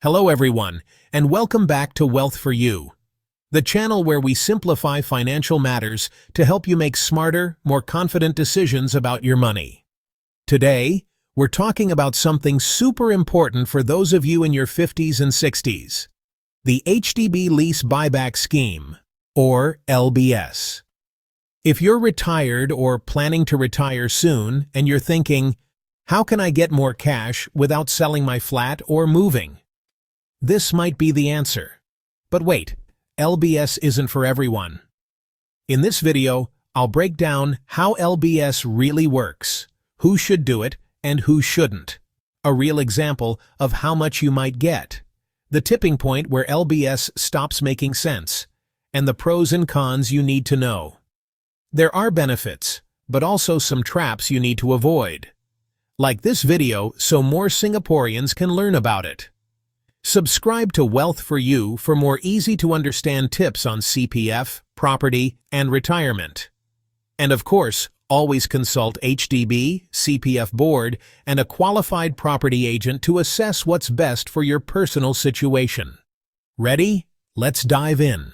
Hello everyone, and welcome back to Wealth for You, the channel where we simplify financial matters to help you make smarter, more confident decisions about your money. Today, we're talking about something super important for those of you in your 50s and 60s, the HDB Lease Buyback Scheme, or LBS. If you're retired or planning to retire soon and you're thinking, how can I get more cash without selling my flat or moving? This might be the answer. But wait, LBS isn't for everyone. In this video, I'll break down how LBS really works, who should do it and who shouldn't, a real example of how much you might get, the tipping point where LBS stops making sense, and the pros and cons you need to know. There are benefits, but also some traps you need to avoid. Like this video so more Singaporeans can learn about it. Subscribe to Wealth for You for more easy-to-understand tips on CPF, property, and retirement. And of course, always consult HDB, CPF board, and a qualified property agent to assess what's best for your personal situation. Ready? Let's dive in.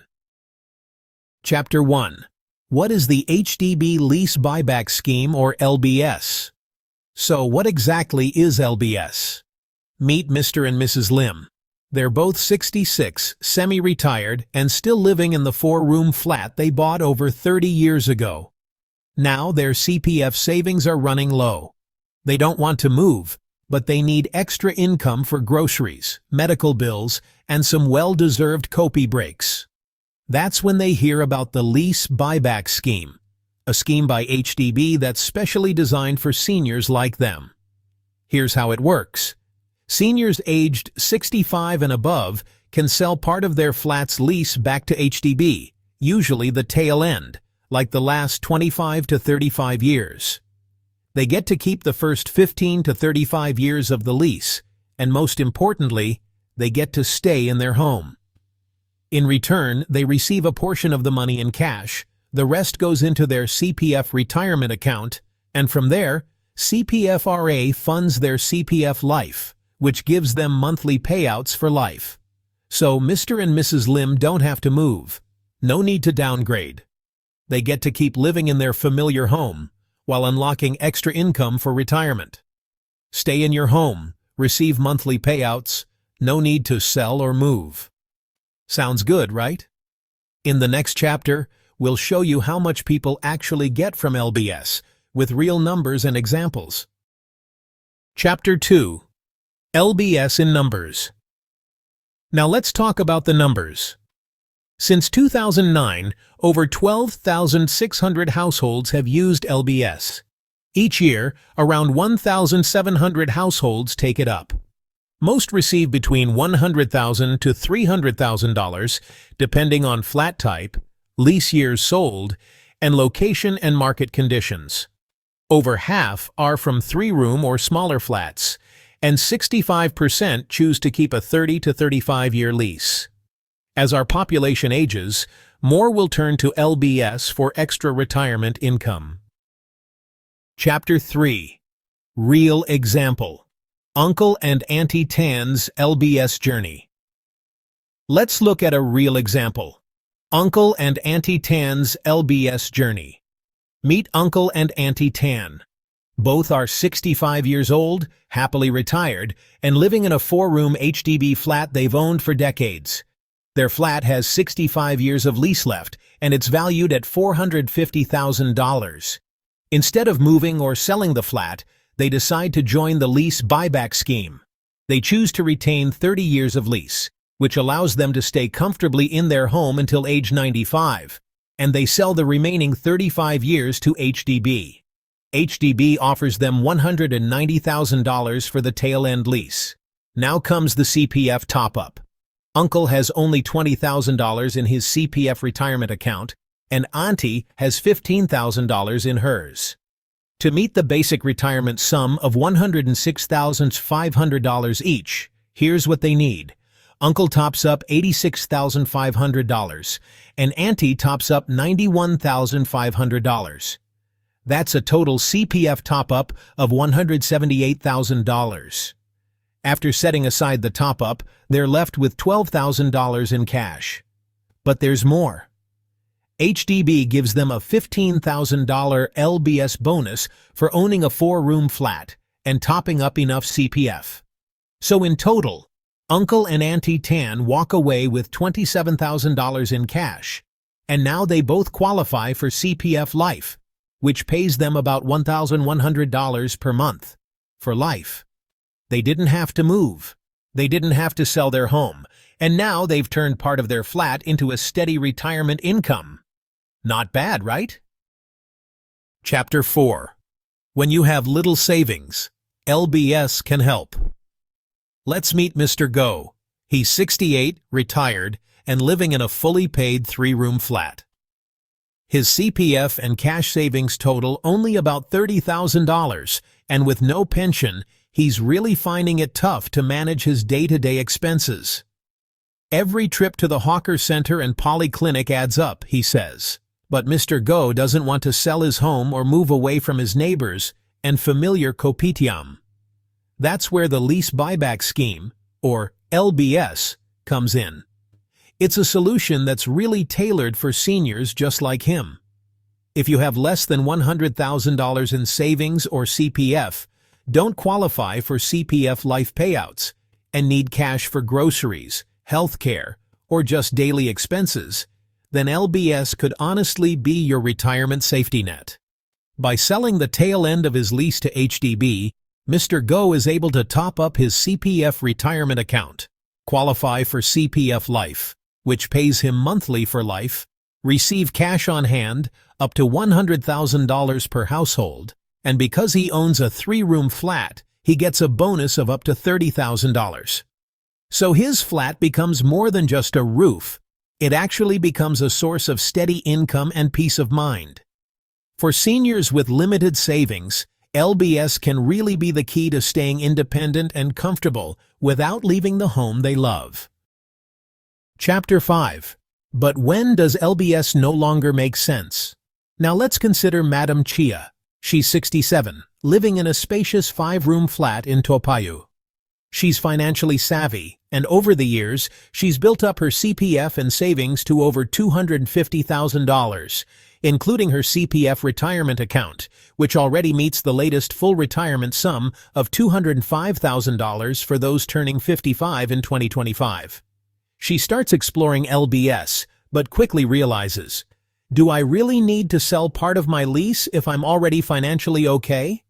Chapter 1. What is the HDB Lease Buyback Scheme, or LBS? So what exactly is LBS? Meet Mr. and Mrs. Lim. They're both 66, semi-retired, and still living in the 4-room flat they bought over 30 years ago. Now their CPF savings are running low. They don't want to move, but they need extra income for groceries, medical bills, and some well-deserved copy breaks. That's when they hear about the Lease Buyback Scheme, a scheme by HDB that's specially designed for seniors like them. Here's how it works. Seniors aged 65 and above can sell part of their flat's lease back to HDB, usually the tail end, like the last 25 to 35 years. They get to keep the first 15 to 35 years of the lease, and most importantly, they get to stay in their home. In return, they receive a portion of the money in cash. The rest goes into their CPF retirement account, and from there, CPF funds their CPF LIFE, which gives them monthly payouts for life. So Mr. and Mrs. Lim don't have to move. No need to downgrade. They get to keep living in their familiar home while unlocking extra income for retirement. Stay in your home, receive monthly payouts, no need to sell or move. Sounds good, right? In the next chapter, we'll show you how much people actually get from LBS, with real numbers and examples. Chapter 2. LBS in numbers. Now let's talk about the numbers. Since 2009, over 12,600 households have used LBS. Each year, around 1,700 households take it up. Most receive between $100,000 to $300,000, depending on flat type, lease years sold, and location and market conditions. Over half are from 3-room or smaller flats, and 65% choose to keep a 30 to 35-year lease. As our population ages, more will turn to LBS for extra retirement income. Chapter 3. Real example. Uncle and Auntie Tan's LBS journey. Let's look at a real example. Uncle and Auntie Tan's LBS journey. Meet Uncle and Auntie Tan. Both are 65 years old, happily retired, and living in a 4-room HDB flat they've owned for decades. Their flat has 65 years of lease left, and it's valued at $450,000. Instead of moving or selling the flat, they decide to join the Lease Buyback Scheme. They choose to retain 30 years of lease, which allows them to stay comfortably in their home until age 95, and they sell the remaining 35 years to HDB. HDB offers them $190,000 for the tail-end lease. Now comes the CPF top-up. Uncle has only $20,000 in his CPF retirement account, and Auntie has $15,000 in hers. To meet the basic retirement sum of $106,500 each, here's what they need. Uncle tops up $86,500, and Auntie tops up $91,500. That's a total CPF top-up of $178,000. After setting aside the top-up, they're left with $12,000 in cash. But there's more. HDB gives them a $15,000 LBS bonus for owning a 4-room flat and topping up enough CPF. So in total, Uncle and Auntie Tan walk away with $27,000 in cash, and now they both qualify for CPF LIFE, which pays them about $1,100 per month for life. They didn't have to move. They didn't have to sell their home, and now they've turned part of their flat into a steady retirement income. Not bad, right? Chapter 4. When you have little savings, LBS can help. Let's meet Mr. Go. He's 68, retired, and living in a fully paid 3-room flat. His CPF and cash savings total only about $30,000, and with no pension, he's really finding it tough to manage his day-to-day expenses. Every trip to the Hawker Center and polyclinic adds up, he says. But Mr. Go doesn't want to sell his home or move away from his neighbors and familiar kopitiam. That's where the Lease Buyback Scheme, or LBS, comes in. It's a solution that's really tailored for seniors just like him. If you have less than $100,000 in savings or CPF, don't qualify for CPF LIFE payouts, and need cash for groceries, health care, or just daily expenses, then LBS could honestly be your retirement safety net. By selling the tail end of his lease to HDB, Mr. Go is able to top up his CPF retirement account, qualify for CPF LIFE, which pays him monthly for life, receive cash on hand up to $100,000 per household, and because he owns a 3-room flat, he gets a bonus of up to $30,000. So his flat becomes more than just a roof. It actually becomes a source of steady income and peace of mind. For seniors with limited savings, LBS can really be the key to staying independent and comfortable without leaving the home they love. Chapter 5. But when does LBS no longer make sense? Now let's consider Madam Chia. She's 67, living in a spacious 5-room flat in Topayu. She's financially savvy, and over the years, she's built up her CPF and savings to over $250,000, including her CPF retirement account, which already meets the latest full retirement sum of $205,000 for those turning 55 in 2025. She starts exploring LBS, but quickly realizes, do I really need to sell part of my lease if I'm already financially okay?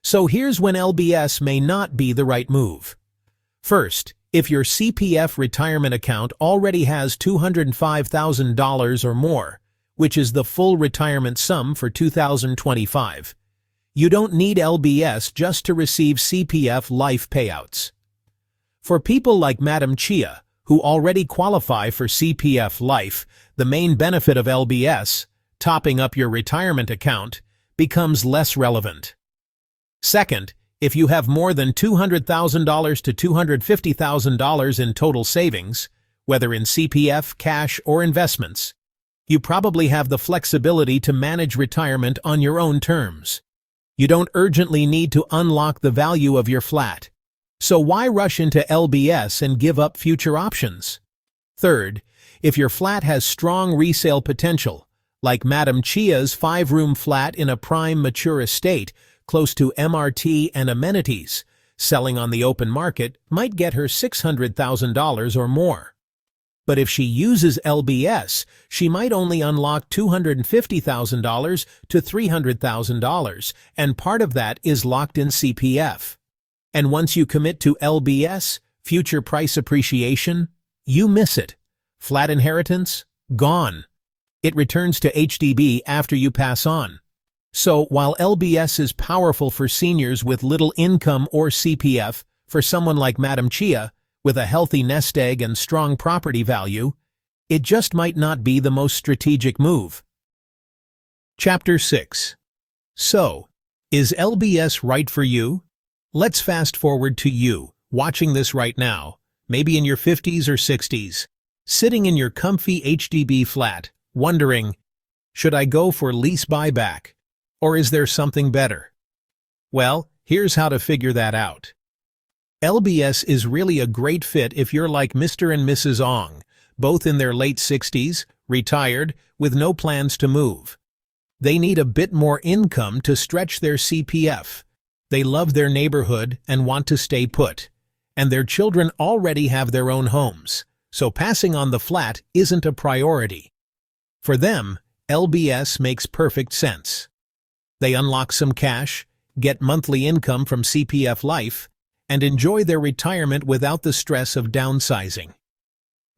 So here's when LBS may not be the right move. First, if your CPF retirement account already has $205,000 or more, which is the full retirement sum for 2025, you don't need LBS just to receive CPF LIFE payouts. For people like Madam Chia, who already qualify for CPF LIFE, the main benefit of LBS, topping up your retirement account, becomes less relevant. Second, if you have more than $200,000 to $250,000 in total savings, whether in CPF, cash, or investments, you probably have the flexibility to manage retirement on your own terms. You don't urgently need to unlock the value of your flat. So why rush into LBS and give up future options? Third, if your flat has strong resale potential, like Madam Chia's 5-room flat in a prime mature estate close to MRT and amenities, selling on the open market might get her $600,000 or more. But if she uses LBS, she might only unlock $250,000 to $300,000, and part of that is locked in CPF. And once you commit to LBS, future price appreciation, you miss it. Flat inheritance? Gone. It returns to HDB after you pass on. So while LBS is powerful for seniors with little income or CPF, for someone like Madam Chia, with a healthy nest egg and strong property value, it just might not be the most strategic move. Chapter 6. So, is LBS right for you? Let's fast forward to you, watching this right now, maybe in your 50s or 60s, sitting in your comfy HDB flat, wondering, should I go for lease buyback? Or is there something better? Well, here's how to figure that out. LBS is really a great fit if you're like Mr. and Mrs. Ong, both in their late 60s, retired, with no plans to move. They need a bit more income to stretch their CPF. They love their neighborhood and want to stay put. And their children already have their own homes, so passing on the flat isn't a priority. For them, LBS makes perfect sense. They unlock some cash, get monthly income from CPF LIFE, and enjoy their retirement without the stress of downsizing.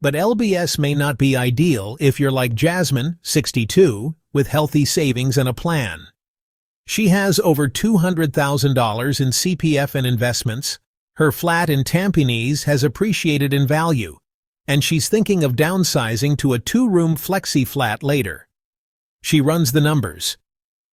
But LBS may not be ideal if you're like Jasmine, 62, with healthy savings and a plan. She has over $200,000 in CPF and investments, her flat in Tampines has appreciated in value, and she's thinking of downsizing to a 2-room Flexi flat later. She runs the numbers.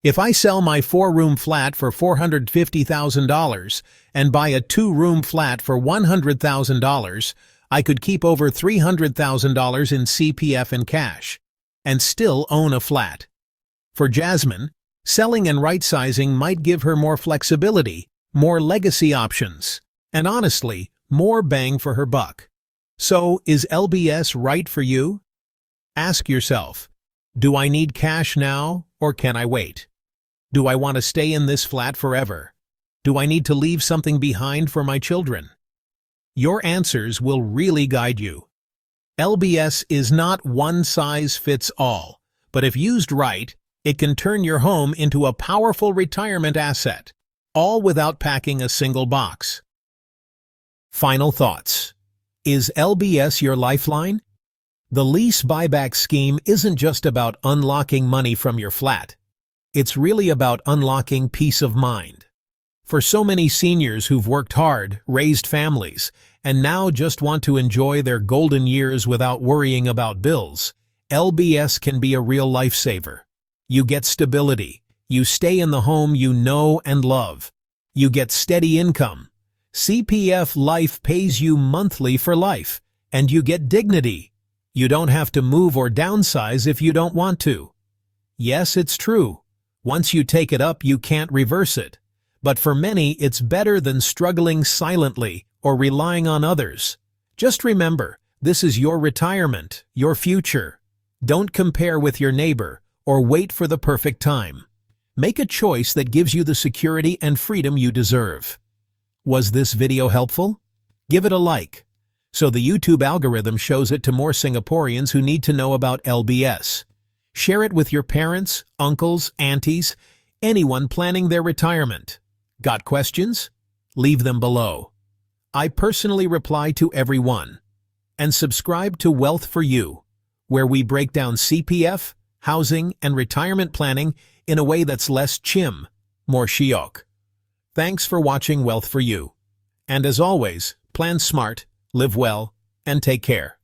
If I sell my 4-room flat for $450,000 and buy a 2-room flat for $100,000, I could keep over $300,000 in CPF and cash, and still own a flat. For Jasmine, selling and right-sizing might give her more flexibility, more legacy options, and honestly, more bang for her buck. So, is LBS right for you? Ask yourself, do I need cash now, or can I wait? Do I want to stay in this flat forever? Do I need to leave something behind for my children? Your answers will really guide you. LBS is not one size fits all, but if used right, it can turn your home into a powerful retirement asset, all without packing a single box. Final thoughts. Is LBS your lifeline? The lease buyback scheme isn't just about unlocking money from your flat. It's really about unlocking peace of mind. For so many seniors who've worked hard, raised families, and now just want to enjoy their golden years without worrying about bills, LBS can be a real lifesaver. You get stability. You stay in the home you know and love. You get steady income. CPF LIFE pays you monthly for life, and you get dignity. You don't have to move or downsize if you don't want to. Yes, it's true. Once you take it up, you can't reverse it. But for many, it's better than struggling silently or relying on others. Just remember, this is your retirement, your future. Don't compare with your neighbor or wait for the perfect time. Make a choice that gives you the security and freedom you deserve. Was this video helpful? Give it a like, so the YouTube algorithm shows it to more Singaporeans who need to know about LBS. Share it with your parents, uncles, aunties, anyone planning their retirement. Got questions? Leave them below. I personally reply to everyone. And subscribe to Wealth for You, where we break down CPF, housing, and retirement planning in a way that's less chim, more shiok. Thanks for watching Wealth for You. And as always, plan smart, live well, and take care.